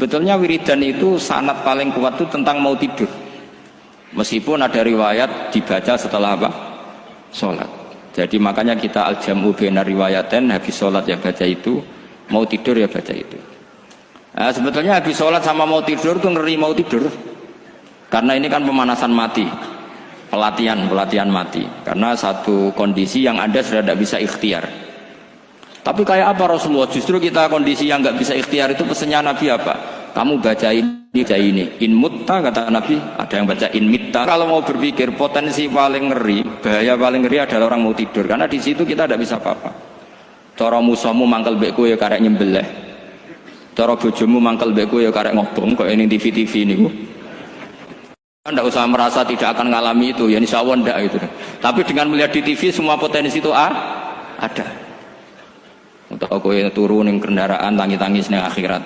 Sebetulnya wiridan itu sanad paling kuat itu tentang mau tidur. Meskipun ada riwayat dibaca setelah apa? Sholat. Jadi makanya kita al-jam'u baina riwayaten, habis sholat ya baca itu, mau tidur ya baca itu. Nah, sebetulnya habis sholat sama mau tidur itu ngeri mau tidur. Karena ini kan pemanasan mati, pelatihan mati. Karena satu kondisi yang Anda sudah tidak bisa ikhtiar. Tapi kayak apa Rasulullah? Justru kita kondisi yang nggak bisa ikhtiar itu pesannya Nabi apa? Kamu baca ini, in mutta kata Nabi, ada yang baca in mitta. Kalau mau berpikir potensi paling ngeri, bahaya paling ngeri adalah orang mau tidur, karena di situ kita tidak bisa apa-apa. Cara musuhmu mangkel bekku ya karek nyembelih, cara bojomu mangkel bekku ya karek ngobong, kok ini TV ini. Anda usah merasa tidak akan mengalami itu, ya insya Allah enggak gitu. Tapi dengan melihat di TV semua potensi itu ada. Untuk aku turun yang kendaraan tangis-tangis ning akhirat.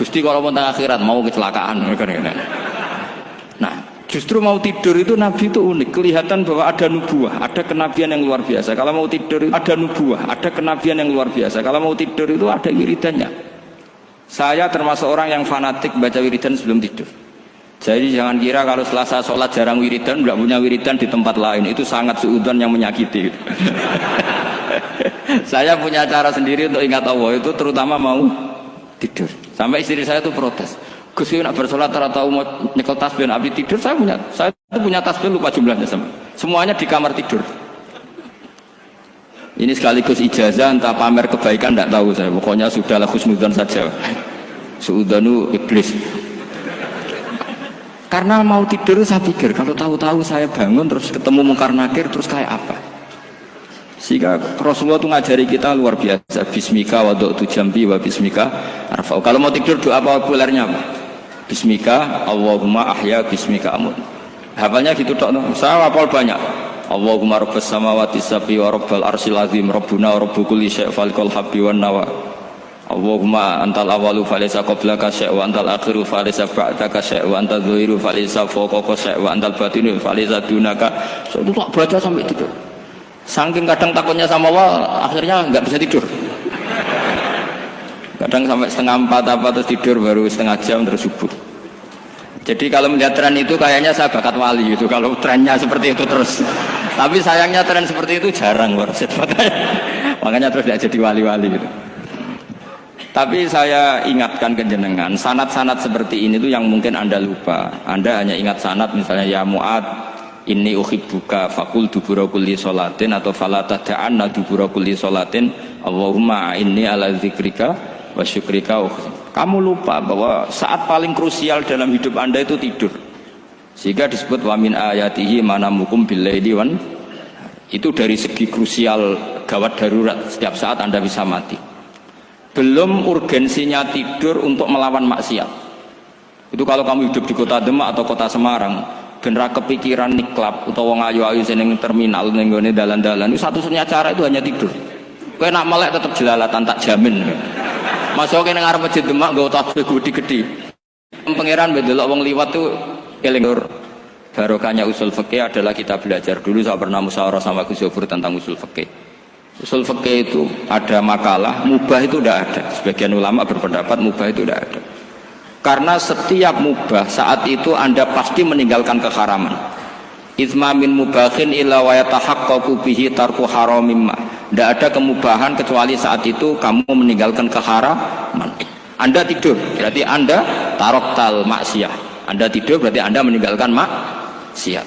Gusti kalau mau akhirat mau kecelakaan. Nah, justru mau tidur itu Nabi itu unik, kelihatan bahwa ada nubuah, ada kenabian yang luar biasa. Kalau mau tidur itu ada nubuah, ada kenabian yang luar biasa. Kalau mau tidur itu ada wiridannya. Saya termasuk orang yang fanatik baca wiridan sebelum tidur. Jadi jangan kira kalau Selasa sholat jarang wiridan, tidak punya wiridan di tempat lain, itu sangat suudzon yang menyakiti. Saya punya cara sendiri untuk ingat Allah, itu terutama mau tidur. Sampai istri saya itu protes, Gus nak bersolat tahu mau nyekel tasbih abdi tidur. Saya itu punya tasbih lupa jumlahnya semuanya di kamar tidur. Ini sekaligus ijazah entah pamer kebaikan tidak tahu saya, pokoknya sudahlah husnudzon saja. Suudzonu iblis. Karena mau tidur saya pikir kalau tahu-tahu saya bangun terus ketemu mungkar nakir terus kayak apa. Sehingga Rasulullah itu ngajari kita luar biasa. Bismika wadu'tu jambi wa bismika arfa'u. Kalau mau tidur doa populernya apa? Bismika Allahumma ahya bismika amut. Hafalnya gitu dok. Saya hafal banyak. Allahumma rabbas samawati sab'i wa rabbal arsyil azim rabbuna wa rabbu kulli syai' falikul habbi wan nawa. Allahumma antal awalu falaysa qablaka syai' wa antal akhiru falaysa ba'daka syai' wa antal dhahiru falaysa fawqaka syai' wa antal batinu falaysa dunaka. Saya itu tak baca sampai tidur. Saking kadang takutnya sama Allah, akhirnya nggak bisa tidur. Kadang sampai 3:30 apa terus tidur baru setengah jam terus subuh. Jadi kalau melihat tren itu kayaknya saya bakat wali gitu. Kalau trennya seperti itu terus. Tapi sayangnya tren seperti itu jarang warset. Makanya terus tidak jadi wali-wali gitu. Tapi saya ingatkan ke jenengan, sanad-sanad seperti ini tuh yang mungkin Anda lupa. Anda hanya ingat sanad misalnya ya Mu'ad inni uhibbuka faqul dubura kulli sholatin atau fala tad'anna dubura kulli sholatin Allahumma inni ala dzikrika wa syukrika. Kamu lupa bahwa saat paling krusial dalam hidup Anda itu tidur. Sehingga disebut wa min ayatihi manamukum billaili wan. Itu dari segi krusial gawat darurat, setiap saat Anda bisa mati. Belum urgensinya tidur untuk melawan maksiat. Itu kalau kamu hidup di kota Demak atau kota Semarang, bener kepikiran niklap atau wong ayu-ayu seneng terminal ning gone dalan-dalan itu satu-satunya cara itu hanya tidur. Kowe nak melek tetep jelalatan tak jamin. Masuk ning ngarep masjid Demak nggo tasbih gede-gede. Pangeran bendelok wong liwat tuh eling. Barokahnya usul fikih adalah kita belajar dulu. Saya pernah musyawarah sama Gus Yofur tentang usul fikih. Usul fikih itu ada makalah mubah itu tidak ada. Sebagian ulama berpendapat mubah itu tidak ada. Karena setiap mubah saat itu Anda pasti meninggalkan keharaman. Itsma min mubahin illa wa yatahaqqaqu bihi tarku haramimma. Tidak ada kemubahan kecuali saat itu kamu meninggalkan keharaman. Anda tidur berarti Anda taroktal maksiyah. Anda tidur berarti Anda meninggalkan maksiat.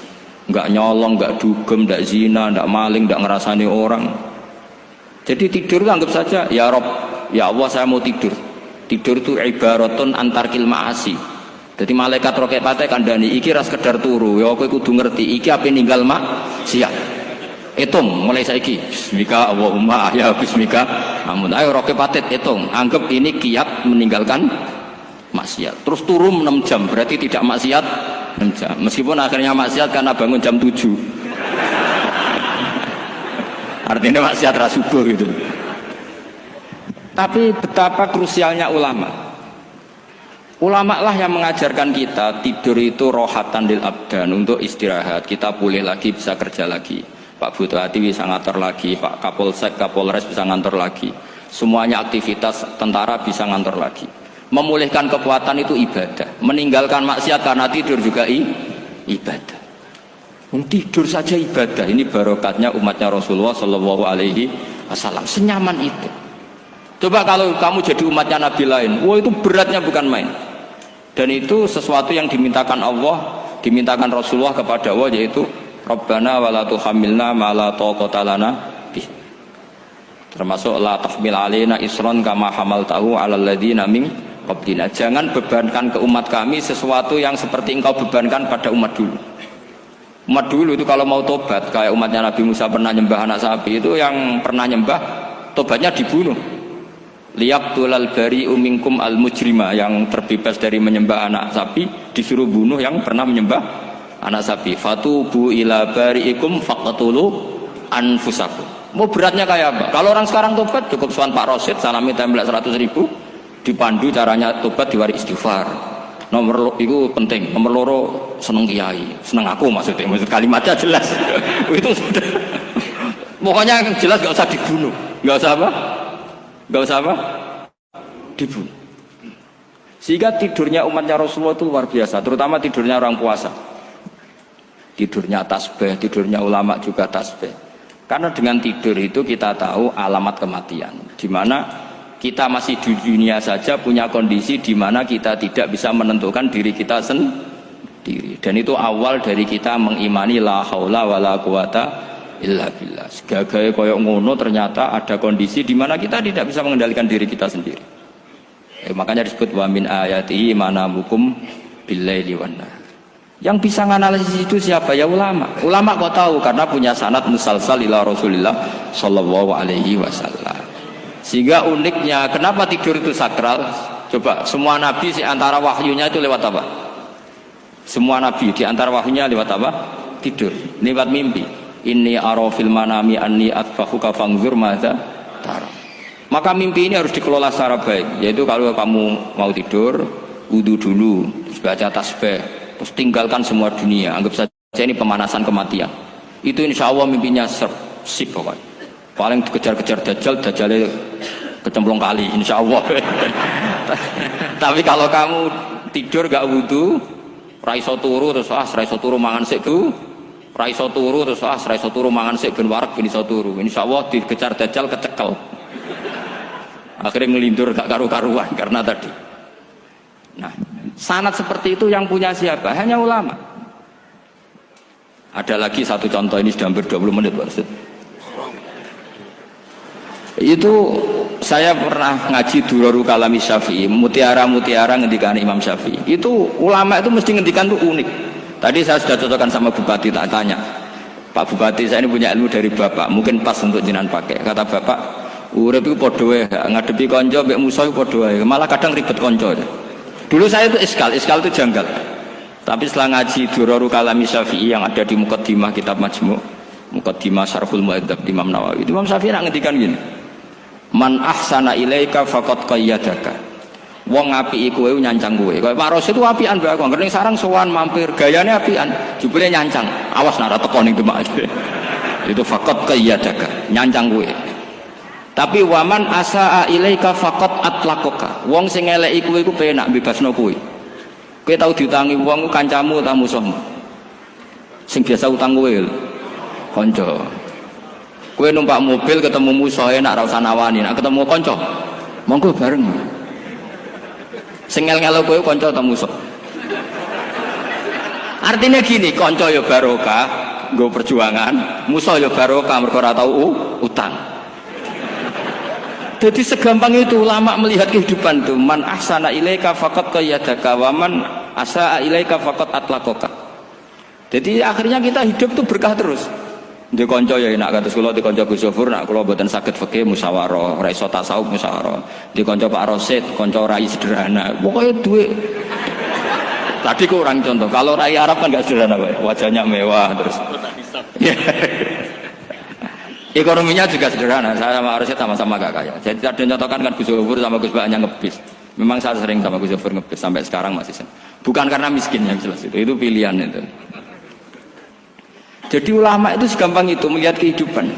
Enggak nyolong, enggak dugem, enggak zina, enggak maling, enggak ngerasani orang. Jadi tidur anggap saja ya Rob, ya Allah saya mau tidur. Tidur itu ibaratun antarkil ma'asi. Jadi malaikat roket pate kandani iki ras sekedar turu ya kowe kudu ngerti iki ape ninggal maksiat. Hitung mulai saiki bismika Allahumma ahya bismika amun. Ayo roket pate hitung, anggap ini kiat meninggalkan maksiat. Terus turun 6 jam berarti tidak maksiat 6 jam. Meskipun akhirnya maksiat karena bangun jam 7. Artinya maksiat ra subuh gitu. Tapi betapa krusialnya ulama. Ulama lah yang mengajarkan kita tidur itu rohatan lil abdan, untuk istirahat. Kita pulih lagi, bisa kerja lagi. Pak Butuhati bisa ngantor lagi, Pak Kapolsek, Kapolres bisa ngantor lagi. Semuanya aktivitas tentara bisa ngantor lagi. Memulihkan kekuatan itu ibadah. Meninggalkan maksiat karena tidur juga ibadah. Tidur saja ibadah. Ini barokatnya umatnya Rasulullah Shallallahu Alaihi Wasallam. Senyaman itu. Coba kalau kamu jadi umatnya Nabi lain, wah itu beratnya bukan main. Dan itu sesuatu yang dimintakan Allah, dimintakan Rasulullah kepada Allah, yaitu Rabbana wa la tuhammilna ma la taqata lana bih. Termasuk la tahmil alaina isron kama hamaltahu 'alal ladzina min qablina. Jangan bebankan ke umat kami sesuatu yang seperti engkau bebankan pada umat dulu. Umat dulu itu kalau mau tobat, kayak umatnya Nabi Musa pernah nyembah anak sapi, itu yang pernah nyembah tobatnya dibunuh. Liyaqtulal bari'u minkum al mujrima, yang terbebas dari menyembah anak sapi disuruh bunuh yang pernah menyembah anak sapi. Fatubu ila bari'ikum faqtulu anfusakum. Mau beratnya kayak apa? Kalau orang sekarang tobat cukup soal Pak Rosid, salami template 100.000, dipandu caranya tobat, diwari istighfar. Nomor itu penting. Nomor loro seneng kiai, seneng aku maksudnya. Maksud kalimatnya jelas. Itu sudah. Pokoknya jelas gak usah dibunuh, gak usah apa? Gak usah apa? Dibunuh. Sehingga tidurnya umatnya Rasulullah itu luar biasa, terutama tidurnya orang puasa. Tidurnya tasbih, tidurnya ulama juga tasbih. Karena dengan tidur itu kita tahu alamat kematian. Di mana kita masih di dunia saja punya kondisi di mana kita tidak bisa menentukan diri kita sendiri. Dan itu awal dari kita mengimani la haula wala quwata illa billah. Segagai koyok ngono ternyata ada kondisi di mana kita tidak bisa mengendalikan diri kita sendiri. Makanya disebut wa min ayatihi manamukum billaili wan nahar. Yang bisa menganalisis itu siapa? Ya ulama. Ulama kok tahu karena punya sanad musalsal ila Rasulillah sallallahu alaihi wasallam. Sehingga uniknya kenapa tidur itu sakral? Coba semua nabi di antara wahyunya itu lewat apa? Semua nabi di antara wahyunya lewat apa? Tidur, lewat mimpi. Inni ara fil manami anni atfahuka fangzur madza tara. Maka mimpi ini harus dikelola secara baik, yaitu kalau kamu mau tidur, wudu dulu, terus baca tasbih, terus tinggalkan semua dunia, anggap saja ini pemanasan kematian. Itu insya Allah mimpinya sip pokoknya. Paling dikejar-kejar Dajjalnya kecemplung kali, insya Allah. Tapi kalau kamu tidur gak wudu, raiso turu terus raiso turu mangan sik ku. Raiso turu terus raiso turu mangan sik ben warak ben iso turu. Insyaallah dikejar Dajjal kecekel. Akhirnya ngelindur gak karu-karuan karena tadi. Nah, sanad seperti itu yang punya siapa? Hanya ulama. Ada lagi satu contoh, ini sudah hampir 20 menit, Pak Ustaz. Itu saya pernah ngaji Durarul Kalami Syafi'i, mutiara-mutiara ngendikan Imam Syafi'i. Itu ulama itu mesti ngendikan tuh unik. Tadi saya sudah cocokkan sama Bupati, tak tanya, Pak Bupati, saya ini punya ilmu dari Bapak, mungkin pas untuk jenengan pakai. Kata Bapak, urip itu padha wae, ngadepi konco mbek musuh padha wae, malah kadang ribet konco. Dulu saya itu iskal itu janggal. Tapi setelah ngaji Durarul Kalami Syafi'i yang ada di Muqaddimah kitab Majmu', Muqaddimah Syarhul Mu'adzab Imam Nawawi, Imam Syafi'i nak ngendikan gini, man ahsana ilaika faqad qayyadaka. Wong apiki kowe nyancang kowe. Kaya Pak Ros itu apian bae kok. Ngene sarang sowan mampir, gayane apian, jebule nyancang. Awas nek ora teko ning Demak. Itu faqat qayyadaka, nyancang kowe. Tapi waman asaa ilaika faqat atlaqaka. Wong sing eleki kowe iku penak bebasno kowe. Kowe tau diutangi wong kancamu ta musuhmu? Sing biasa utang kowe lho. Kanca. Kowe numpak mobil ketemu musuh enak ra usah nawani, nek ketemu kanca monggo bareng. Sing ngel-ngelo kowe kanca ta musuh. Artinya gini, kanca ya barokah nggo perjuangan, musuh ya barokah mergo ora tau utang. Jadi segampang itu ulama melihat kehidupan tuh. Man ahsana ilaika faqad qayyadaka wa man asaa ilaika faqad atlaqaka. Jadi akhirnya kita hidup tuh berkah terus. Di konco ya enak kados kula di konco Gus Zofur nak kula mboten saged fikih musyawarah, ora iso tasawuf musyawarah. Di konco Pak Rosid, konco rai sederhana. Pokoknya duit. Tadi kurang contoh. Kalau rai Arab kan enggak sederhana, Pak. Wajahnya mewah terus. Ekonominya juga sederhana. Saya sama Rosid sama-sama gak kaya. Jadi ada contohkan kan Gus Zofur sama Gus Baknya ngebis. Memang saya sering sama Gus Zofur ngebis sampai sekarang masih sering. Bukan karena miskin yang jelas itu pilihan itu. Jadi ulama itu segampang itu melihat kehidupan.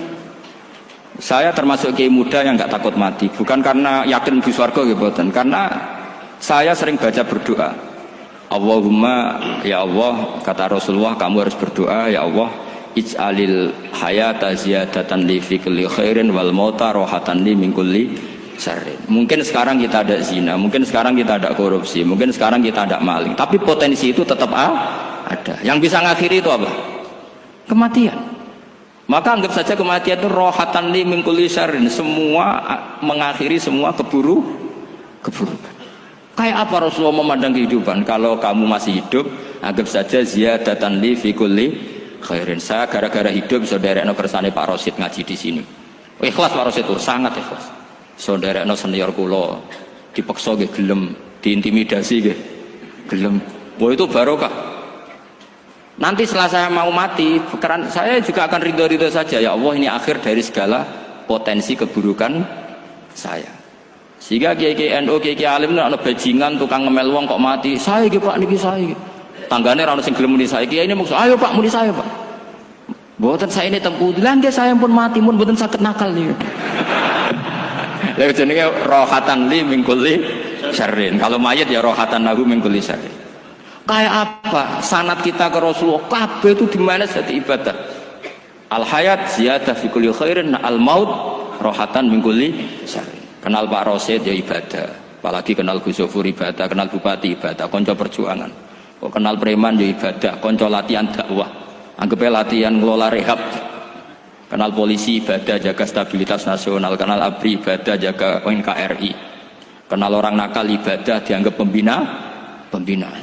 Saya termasuk kiai muda yang nggak takut mati, bukan karena yakin di surga gitu, karena saya sering baca berdoa. Allahumma, ya Allah, kata Rasulullah, kamu harus berdoa, ya Allah, ij'alil hayata ziyadatan li fi kulli khairin wal mauta rohatan li min kulli syarrin. Mungkin sekarang kita ada zina, mungkin sekarang kita ada korupsi, mungkin sekarang kita ada maling, tapi potensi itu tetap ada. Yang bisa ngakhiri itu apa? Kematian. Maka anggap saja kematian itu rohatan li min kulli syarrin, semua mengakhiri semua keburukan. Kayak apa Rasulullah memandang kehidupan? Kalau kamu masih hidup, anggap saja ziyadatan li fi kulli khairin. Saya gara-gara hidup saudaranya kersane Pak Rosid ngaji di sini. Ikhlas Pak Rosid itu sangat ikhlas. Saudaranya senior kula dipaksa nggih gelem, diintimidasi nggih gelem. Wah itu barokah. Nanti setelah saya mau mati, pikiran saya juga akan ridho-ridho saja. Ya Allah, ini akhir dari segala potensi keburukan saya. Sehingga kiai-kiai NU, kiai-kiai alim ana bajingan tukang ngemel wong kok mati. Saya nggih Pak niki saya nggih. Tanggane ra ono sing gelem muni saya. Kiai ini maksud, ayo Pak muni saya Pak. Mboten saya ini tempuh. Lah nggih saya pun mati mun mboten saged nakal niku. Lha jenenge rohatan li min kulli syarrin. Kalau mayit ya rohatan lahu min kulli syarrin. Kayak apa sanad kita ke Rasulullah kabeh itu di mana jadi ibadah. Al hayat ziyadah fi kulli khairin, al maut rohatan min kulli syarrin. Kenal Pak Rosid ya ibadah, apalagi kenal Gus Zofur ibadah, kenal Bupati ibadah, konco perjuangan. Kok kenal preman ya ibadah, konco latihan dakwah, anggapnya latihan ngelola rehab. Kenal polisi ibadah, jaga stabilitas nasional. Kenal ABRI ibadah, jaga NKRI. Kenal orang nakal ibadah, dianggap pembina.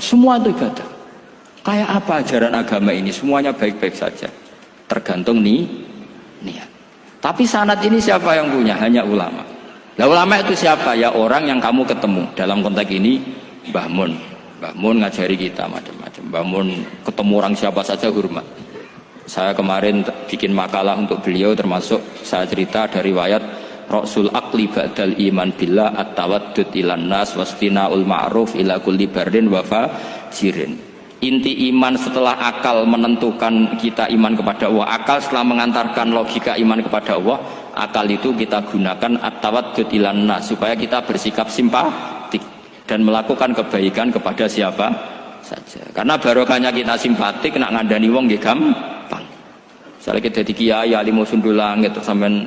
Semua itu ibadah. Kayak apa ajaran agama ini? Semuanya baik-baik saja, tergantung niat. Tapi sanad ini siapa yang punya? Hanya ulama. Nah ulama itu siapa? Ya orang yang kamu ketemu. Dalam konteks ini Mbah Mun. Mbah Mun ngajari kita macam-macam. Mbah Mun ketemu orang siapa saja hormat. Saya kemarin bikin makalah untuk beliau, termasuk saya cerita dari riwayat Rasul Aqli ba'dal iman billah at-tawaddud ilan nas wastina'ul ma'ruf ila kulli barrin wa fajirin. Inti iman setelah akal menentukan kita iman kepada Allah, akal setelah mengantarkan logika iman kepada Allah, akal itu kita gunakan at-tawaddud ilan nas supaya kita bersikap simpatik dan melakukan kebaikan kepada siapa saja. Karena barokahnya kita simpatik nak ngandani wong nggih gampang. Misalnya kita di kiai alim sundul langit terus sampean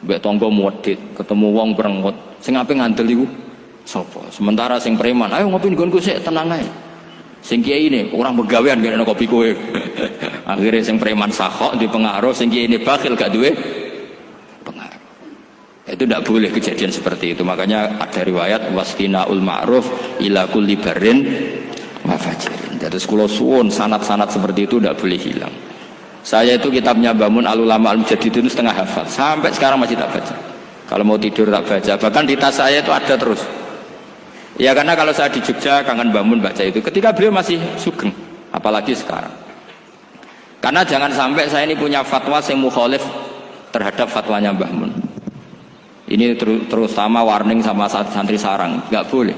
mbek tangga modit, ketemu wong berengut, sing ape ngandel iku sapa? Sementara sing preman, ayo ngopi nggonku sik tenang ae. Sing kiai ini orang begawean kene kopi kowe. Akhirnya sing preman sakok di pengaruh, sing kiai ini bakhil gak duwe pengaruh. Itu tidak boleh kejadian seperti itu. Makanya ada riwayat wastina'ul ma'ruf ila kulli barrin wa fajirin. Jadi kula suwun sanad-sanad seperti itu tidak boleh hilang. Saya itu kitabnya Bangun Al-Ulama Al-Mujaddidin setengah hafal. Sampai sekarang masih tak baca. Kalau mau tidur tak baca. Bahkan di tas saya itu ada terus. Ya karena kalau saya di Jogja kangen Bangun baca itu. Ketika beliau masih sugeng. Apalagi sekarang. Karena jangan sampai saya ini punya fatwa yang mukhalif terhadap fatwanya Mbah Mun. Ini terutama warning sama santri sarang. Nggak boleh.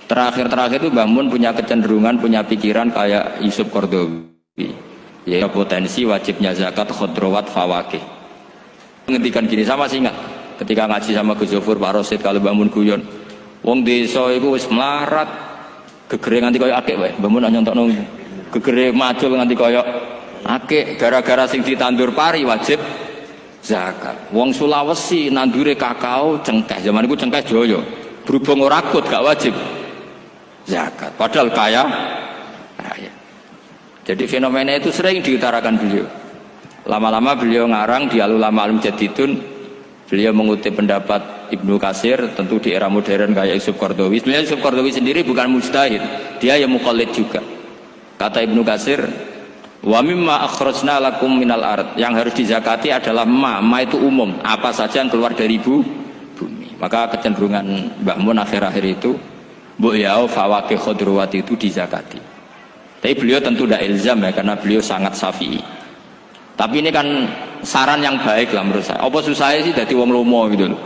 Terakhir itu Mbah Mun punya kecenderungan, punya pikiran kayak Yusuf Qaradawi. Ya potensi wajibnya zakat khodrowat fawakih. Ngendikan gini sama sih ingat ketika ngaji sama Gus Zofur Pak Rosid kalau bangun guyon wong desa iku wis melarat gegere nganti koyo akeh wae bangun nyontokno gegere macul nganti koyo akeh gara-gara sing ditandur pari wajib zakat. Wong Sulawesi nandure kakao cengkeh zaman iku cengkeh joyo berhubung ora akut gak wajib zakat padahal kaya raya. Jadi fenomena itu sering diutarakan beliau. Lama-lama beliau ngarang di Al-Ulama Al-Mujaddidun. Beliau mengutip pendapat Ibnu Katsir, tentu di era modern kayak Yusuf Qaradawi. Sebenarnya Yusuf Qaradawi sendiri bukan mujtahid, dia yang muqallid juga. Kata Ibnu Katsir, wa mimma akhrajna lakum minal ard. Yang harus dizakati adalah ma itu umum, apa saja yang keluar dari bumi. Maka kecenderungan Mbah Mun akhir-akhir itu, mbok yao fawakih khodrowat itu dizakati. Tapi beliau tentu tidak ilzam ya karena beliau sangat syafi'i. Tapi ini kan saran yang baik lah menurut saya. Apa susahnya sih jadi wong lomo gitu loh.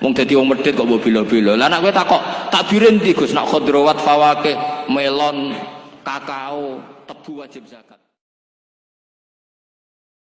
Wong jadi wong medit kok mbok bila-bila. Lah nek kowe takok takbirin ndi Gus nak khodrowat fawakih melon kakao tebu wajib zakat.